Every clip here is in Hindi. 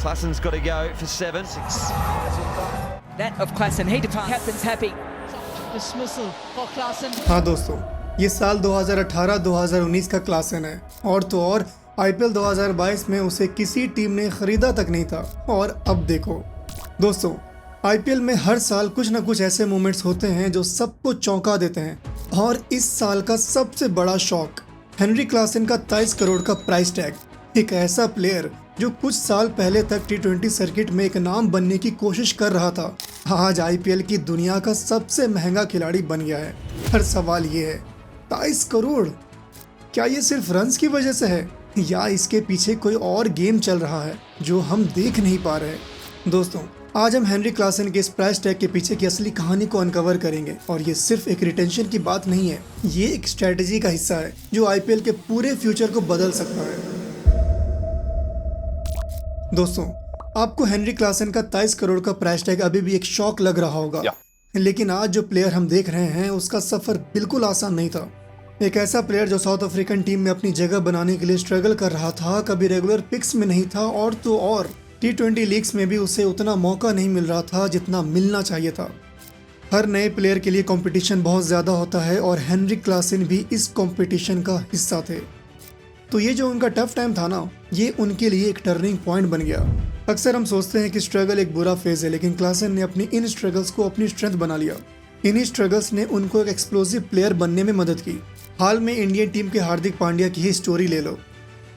Klassen's got to go for 7. That of Klassen, he departs. Captain's happy. Dismissal for Klassen. हाँ दोस्तों, ये साल 2018-2019 का क्लासन है और तो और आईपीएल 2022 में उसे किसी टीम ने खरीदा तक नहीं था। और अब देखो दोस्तों, आईपीएल में हर साल कुछ ना कुछ ऐसे मोमेंट्स होते हैं जो सबको चौंका देते हैं। और इस साल का सबसे बड़ा शौक हेनरी क्लासन का 23 करोड़ का प्राइस टैग। एक ऐसा प्लेयर जो कुछ साल पहले तक टी20 सर्किट में एक नाम बनने की कोशिश कर रहा था, आज आईपीएल की दुनिया का सबसे महंगा खिलाड़ी बन गया है। हर सवाल ये है, 23 करोड़, क्या ये सिर्फ रन्स की वजह से है या इसके पीछे कोई और गेम चल रहा है जो हम देख नहीं पा रहे? दोस्तों, आज हम हेनरी क्लासन के इस प्राइस टैग के पीछे की असली कहानी को अनकवर करेंगे। और ये सिर्फ एक रिटेंशन की बात नहीं है, ये एक स्ट्रेटेजी का हिस्सा है जो आईपीएल के पूरे फ्यूचर को बदल सकता है। दोस्तों, आपको हेनरी क्लासन का 23 करोड़ का प्राइस टैग अभी भी एक शौक लग रहा होगा, लेकिन आज जो प्लेयर हम देख रहे हैं उसका सफर बिल्कुल आसान नहीं था। एक ऐसा प्लेयर जो साउथ अफ्रीकन टीम में अपनी जगह बनाने के लिए स्ट्रगल कर रहा था, कभी रेगुलर पिक्स में नहीं था और तो और टी20 लीग्स में भी उसे उतना मौका नहीं मिल रहा था जितना मिलना चाहिए था। हर नए प्लेयर के लिए कंपटीशन बहुत ज़्यादा होता है और हेनरी क्लासन भी इस कंपटीशन का हिस्सा थे। तो ये जो उनका टफ टाइम था ना, ये उनके लिए एक टर्निंग पॉइंट बन गया। अक्सर हम सोचते हैं कि स्ट्रगल एक बुरा फेज है, लेकिन क्लासन ने अपनी इन स्ट्रगल्स को अपनी स्ट्रेंथ बना लिया। इन्हीं स्ट्रगल्स ने उनको एक एक्सप्लोसिव प्लेयर बनने में मदद की। हाल में इंडियन टीम के हार्दिक पांड्या की ही स्टोरी ले लो।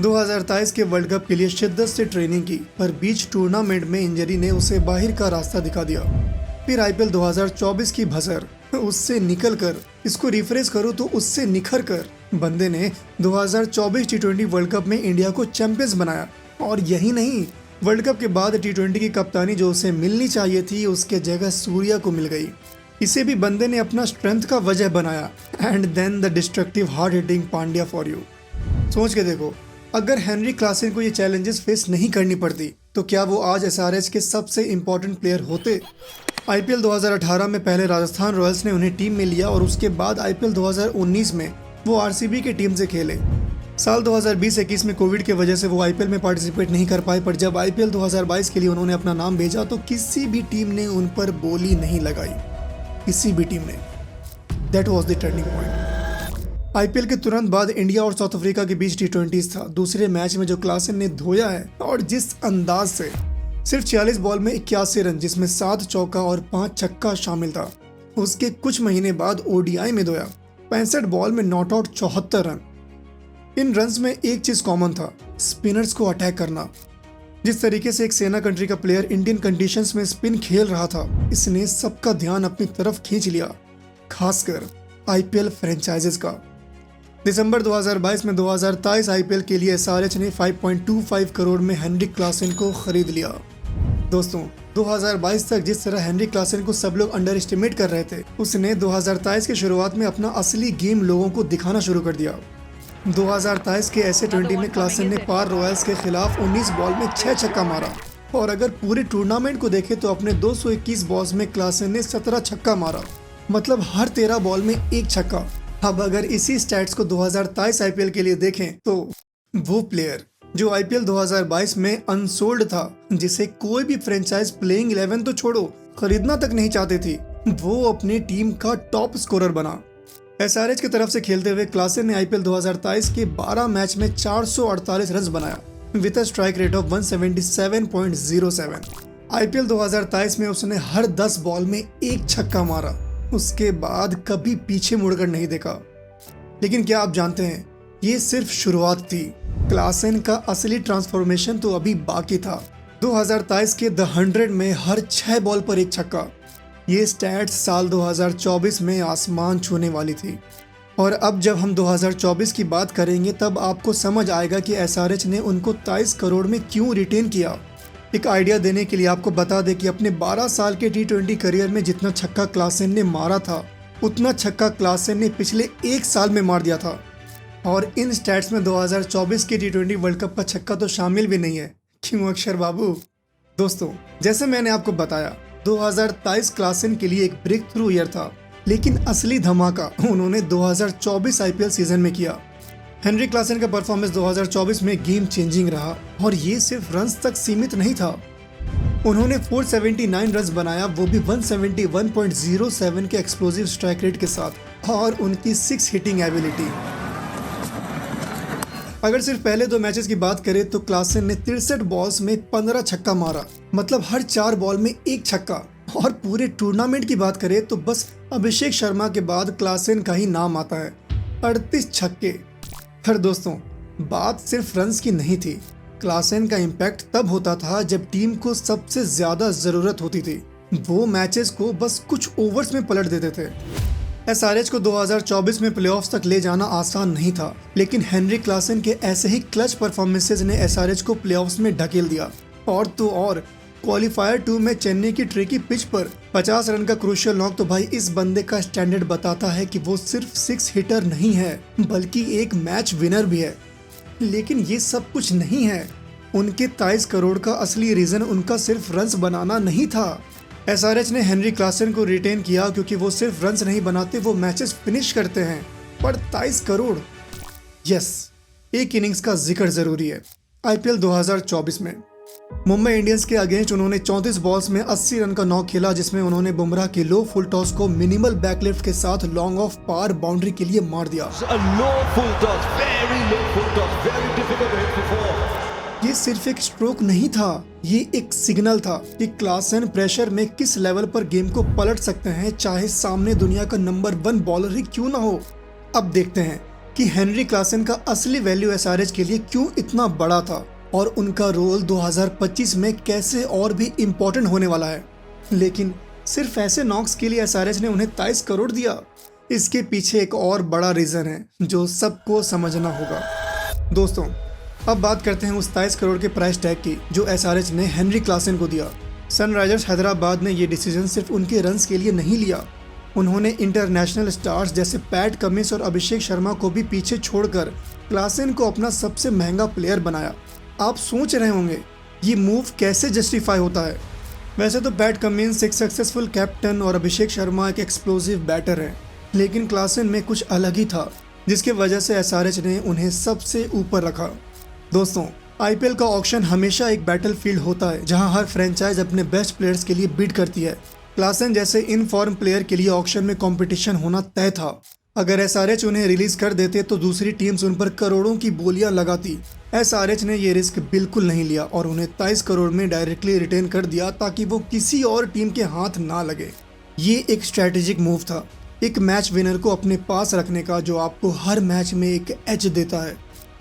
2023 के वर्ल्ड कप के लिए शिद्दत से ट्रेनिंग की, पर बीच टूर्नामेंट में इंजरी ने उसे बाहर का रास्ता दिखा दिया। फिर आईपीएल 2024 की भसर, उससे निकल कर, इसको रिफ्रेश करो तो उससे निखर कर बंदे ने 2024 टी20 वर्ल्ड कप में इंडिया को चैंपियंस बनाया। और यही नहीं, वर्ल्ड कप के बाद टी20 की कप्तानी जो उसे मिलनी चाहिए थी, उसके जगह सूर्या को मिल गई। इसे भी बंदे ने अपना स्ट्रेंथ का वजह बनाया। And then the destructive hard hitting Pandya for you. सोच के देखो, अगर हेनरी क्लासन को ये चैलेंजेस फेस नहीं करनी पड़ती तो क्या वो आज एसआरएच के सबसे इम्पोर्टेंट प्लेयर होते? आईपीएल 2018 में पहले राजस्थान रॉयल्स ने उन्हें टीम में लिया और उसके बाद आईपीएल 2019 में वो आरसीबी की टीम से खेले। साल 2020-21 में कोविड की वजह से वो आईपीएल में पार्टिसिपेट नहीं कर पाए, पर जब आईपीएल 2022 के लिए उन्होंने अपना नाम भेजा तो किसी भी टीम ने उन पर बोली नहीं लगाई, किसी भी टीम ने। That was the turning point. IPL के तुरंत बाद इंडिया और साउथ अफ्रीका के बीच टी20 था। दूसरे मैच में जो क्लासन ने धोया है और जिस अंदाज से, सिर्फ 46 बॉल में 81 रन, जिसमें 7 चौका और 5 छक्का शामिल था। उसके कुछ महीने बाद ओडीआई में धोया, 65 बॉल में not out 74 run. In runs में एक चीज कॉमन था, स्पिनर्स को अटैक करना। जिस तरीके से एक सेना कंट्री का प्लेयर इंडियन कंडीशंस में स्पिन खेल रहा था, इसने सबका ध्यान अपनी तरफ खींच लिया, खासकर आईपीएल फ्रेंचाइजेस का। दिसंबर 2022 में 2023 आईपीएल के लिए एसआरएच ने 5.25 करोड़ में हेनरी क्लासन को खरीद लिया। दोस्तों, 2022 तक जिस तरह हेनरी क्लासन को सब लोग अंडर एस्टिमेट कर रहे थे, उसने 2023 की शुरुआत में अपना असली गेम लोगों को दिखाना शुरू कर दिया। 2023 के ऐसे 20 में क्लासन ने पार रॉयल्स के खिलाफ 19 बॉल में 6 छक्का मारा। और अगर पूरे टूर्नामेंट को देखें तो अपने 221 बॉल्स में क्लासन ने 17 छक्का मारा, मतलब हर 13 बॉल में एक छक्का। अब अगर इसी स्टैट्स को 2023 आईपीएल के लिए देखें तो वो प्लेयर जो आईपीएल 2022 में अनसोल्ड था, जिसे कोई भी फ्रेंचाइज प्लेइंग 11 तो छोड़ो, खरीदना तक नहीं चाहते थी, वो अपनी टीम का टॉप स्कोरर बना। एसआरएच की तरफ से खेलते हुए क्लासन ने आईपीएल 2023 के 12 मैच में 448 रन बनाया with a strike rate of 177.07। IPL 2023 में उसने हर 10 बॉल में एक छक्का मारा, उसके बाद कभी पीछे मुड़कर नहीं देखा। लेकिन क्या आप जानते हैं, ये सिर्फ शुरुआत थी। क्लासन का असली ट्रांसफॉर्मेशन तो अभी बाकी था। 2023 के द 100 में हर 6 बॉल पर एक छक्का, ये स्टैट्स साल 2024 में आसमान छूने वाली थी। और अब जब हम 2024 की बात करेंगे तब आपको समझ आएगा कि एसआरएच ने उनको 23 करोड़ में क्यों रिटेन किया। एक आइडिया देने के लिए आपको बता दें कि अपने 12 साल के टी20 करियर में जितना छक्का क्लासन ने मारा था, उतना छक्का क्लासन ने पिछले 1 साल में मार दिया था। और इन स्टैट्स में 2024 के टी20 वर्ल्ड कप का छक्का तो शामिल भी नहीं है। क्यों अक्षर बाबू? दोस्तों, जैसे मैंने आपको बताया, 2023 क्लासन के लिए एक ब्रेक थ्रू ईयर था, लेकिन असली धमाका उन्होंने 2024 आईपीएल सीजन में किया। हेनरी क्लासन का परफॉर्मेंस 2024 में गेम चेंजिंग रहा और ये सिर्फ रन्स तक सीमित नहीं था। उन्होंने 479 रन्स बनाया, वो भी 171.07 के एक्सप्लोसिव स्ट्राइक रेट के साथ, और उनकी 6 हिटिंग एबिलिटी। अगर सिर्फ पहले 2 मैचेस की बात करें तो क्लासन ने 63 बॉल्स में 15 छक्का मारा, मतलब हर 4 बॉल में 1 छक्का। और पूरे टूर्नामेंट की बात करें तो बस अभिषेक शर्मा के बाद क्लासन का ही नाम आता है, 38 छक्के। पर दोस्तों, बात सिर्फ रन्स की नहीं थी। क्लासन का इम्पैक्ट तब होता था जब टीम को सबसे ज्यादा जरूरत होती थी। वो मैचेस को बस कुछ ओवर्स में पलट देते थे। एसआरएच को 2024 में प्लेऑफ्स तक ले जाना आसान नहीं था, लेकिन हेनरी क्लासन के ऐसे ही क्लच परफॉर्मेंसेज ने एसआरएच को प्लेऑफ्स में ढकेल दिया। और तो और क्वालिफायर 2 में चेन्नई की ट्रिकी पिच पर 50 रन का क्रूशियल नॉक तो भाई इस बंदे का स्टैंडर्ड बताता है कि वो सिर्फ 6 हिटर नहीं है, बल्कि एक मैच विनर भी है। लेकिन ये सब कुछ नहीं है। उनके 23 करोड़ का असली रीजन उनका सिर्फ रन्स बनाना नहीं था। एसआरएच ने हेनरी क्लासन को रिटेन किया क्योंकि वो सिर्फ रन्स नहीं बनाते, वो मैचेस फिनिश करते हैं। पर 23 करोड़, यस, एक इनिंग्स का जिक्र जरूरी है। आईपीएल 2024 में मुंबई इंडियंस के अगेंस्ट उन्होंने 34 बॉल्स में 80 रन का नॉक खेला, जिसमें उन्होंने बुमराह की लो फुल टॉस को मिनिमल बैकलिफ्ट के साथ लॉन्ग ऑफ पार बाउंड्री के लिए मार दिया। ये सिर्फ एक स्ट्रोक नहीं था, ये एक सिग्नल था कि क्लासन प्रेशर में किस लेवल पर गेम को पलट सकते हैं, चाहे सामने दुनिया का नंबर 1 बॉलर ही क्यों ना हो। अब देखते हैं कि हेनरी क्लासन का असली वैल्यू एसआरएच के लिए क्यों इतना बड़ा था और उनका रोल 2025 में कैसे और भी इम्पोर्टेंट होने वाला है। लेकिन सिर्फ ऐसे नॉक्स के लिए एसआरएच ने उन्हें 23 करोड़ दिया। इसके पीछे एक और बड़ा रीजन है जो सबको समझना होगा। दोस्तों, अब बात करते हैं उस 23 करोड़ के प्राइस टैग की जो एसआरएच ने हेनरी क्लासन को दिया। सनराइजर्स हैदराबाद ने ये डिसीजन सिर्फ उनके रन्स के लिए नहीं लिया। उन्होंने इंटरनेशनल स्टार्स जैसे पैट कमिंस और अभिषेक शर्मा को भी पीछे छोड़कर क्लासन को अपना सबसे महंगा प्लेयर बनाया। आप सोच रहे होंगे ये मूव कैसे जस्टिफाई होता है। वैसे तो पैट कमिंस एक सक्सेसफुल कैप्टन और अभिषेक शर्मा एक एक्सप्लोसिव बैटर है, लेकिन क्लासन में कुछ अलग ही था जिसकी वजह से एसआरएच ने उन्हें सबसे ऊपर रखा। दोस्तों, आईपीएल का ऑक्शन हमेशा एक बैटलफील्ड होता है जहां हर फ्रेंचाइज अपने बेस्ट प्लेयर्स के लिए बिड करती है। क्लासन जैसे इन फॉर्म प्लेयर के लिए ऑक्शन में कंपटीशन होना तय था। अगर एसआरएच उन्हें रिलीज कर देते तो दूसरी टीम्स उन पर करोड़ों की बोलियां लगाती। एसआरएच ने ये रिस्क बिल्कुल नहीं लिया और उन्हें 23 करोड़ में डायरेक्टली रिटेन कर दिया ताकि वो किसी और टीम के हाथ ना लगे। ये एक स्ट्रैटेजिक मूव था, एक मैच विनर को अपने पास रखने का जो आपको हर मैच में एक एज देता है।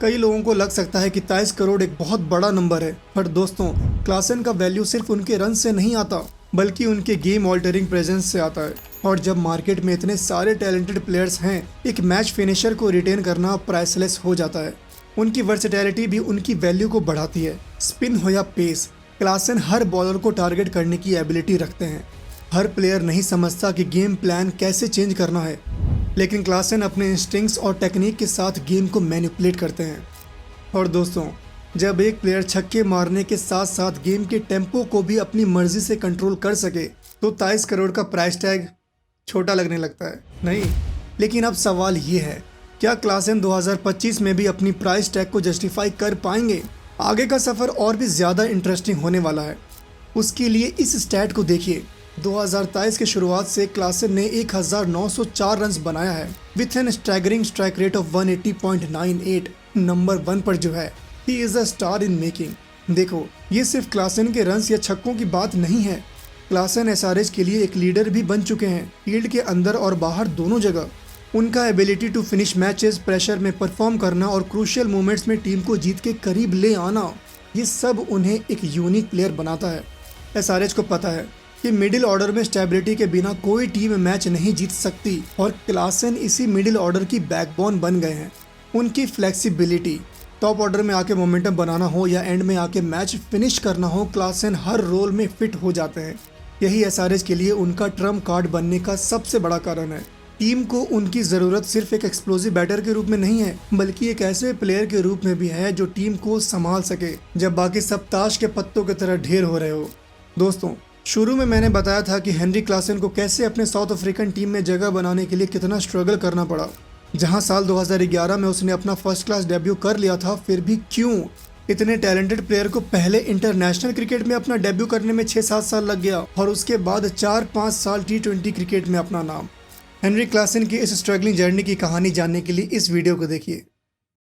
कई लोगों को लग सकता है कि 23 करोड़ एक बहुत बड़ा नंबर है, पर दोस्तों, क्लासन का वैल्यू सिर्फ उनके रन से नहीं आता बल्कि उनके गेम ऑल्टरिंग प्रेजेंस से आता है। और जब मार्केट में इतने सारे टैलेंटेड प्लेयर्स हैं, एक मैच फिनिशर को रिटेन करना प्राइसलेस हो जाता है। उनकी वर्सेटैलिटी भी उनकी वैल्यू को बढ़ाती है। स्पिन हो या पेस, क्लासन हर बॉलर को टारगेट करने की एबिलिटी रखते हैं। हर प्लेयर नहीं समझता कि गेम प्लान कैसे चेंज करना है, लेकिन क्लासन अपने इंस्टिंक्ट्स और टेक्निक के साथ गेम को मैनिपुलेट करते हैं। और दोस्तों, जब एक प्लेयर छक्के मारने के साथ साथ गेम के टेम्पो को भी अपनी मर्जी से कंट्रोल कर सके तो 23 करोड़ का प्राइस टैग छोटा लगने लगता है, नहीं? लेकिन अब सवाल ये है, क्या क्लासन 2025 में भी अपनी प्राइस टैग को जस्टिफाई कर पाएंगे? आगे का सफ़र और भी ज़्यादा इंटरेस्टिंग होने वाला है। उसके लिए इस स्टैट को देखिए। 2023 के शुरुआत से क्लासन ने 1904 रन बनाया है with an staggering strike rate of 180.98। Number 1 पर जो है, he is a star in making. देखो, ये सिर्फ क्लासन के रन्स या छक्कों की बात नहीं है। क्लासन एसआरएच के लिए एक लीडर भी बन चुके हैं, फील्ड के अंदर और बाहर दोनों जगह। उनका ability to finish matches, pressure में परफॉर्म करना और क्रूशियल मोमेंट्स में टीम को जीत के करीब ले आना, ये सब उन्हें एक यूनिक प्लेयर बनाता है। एसआरएच को पता है कि मिडिल ऑर्डर में स्टेबिलिटी के बिना कोई टीम मैच नहीं जीत सकती और क्लासन इसी मिडिल ऑर्डर की बैकबोन बन गए हैं। उनकी फ्लेक्सिबिलिटी, टॉप ऑर्डर में आके मोमेंटम बनाना हो या एंड में आके मैच फिनिश करना हो, क्लासन हर रोल में फिट हो जाते हैं। यही एसआरएच के लिए उनका ट्रम्प कार्ड बनने का सबसे बड़ा कारण है। टीम को उनकी ज़रूरत सिर्फ एक एक्सप्लोसिव बैटर के रूप में नहीं है, बल्कि एक ऐसे प्लेयर के रूप में भी है जो टीम को संभाल सके जब बाकी सब ताश के पत्तों की तरह ढेर हो रहे हो। दोस्तों, शुरू में मैंने बताया था कि हेनरी क्लासन को कैसे अपने साउथ अफ्रीकन टीम में जगह बनाने के लिए कितना स्ट्रगल करना पड़ा। जहां साल 2011 में उसने अपना फर्स्ट क्लास डेब्यू कर लिया था, फिर भी क्यों इतने टैलेंटेड प्लेयर को पहले इंटरनेशनल क्रिकेट में अपना डेब्यू करने में 6-7 साल लग गया और उसके बाद 4-5 साल T20 क्रिकेट में अपना नाम। हेनरिक क्लासन की इस स्ट्रगलिंग जर्नी की कहानी जानने के लिए इस वीडियो को देखिए।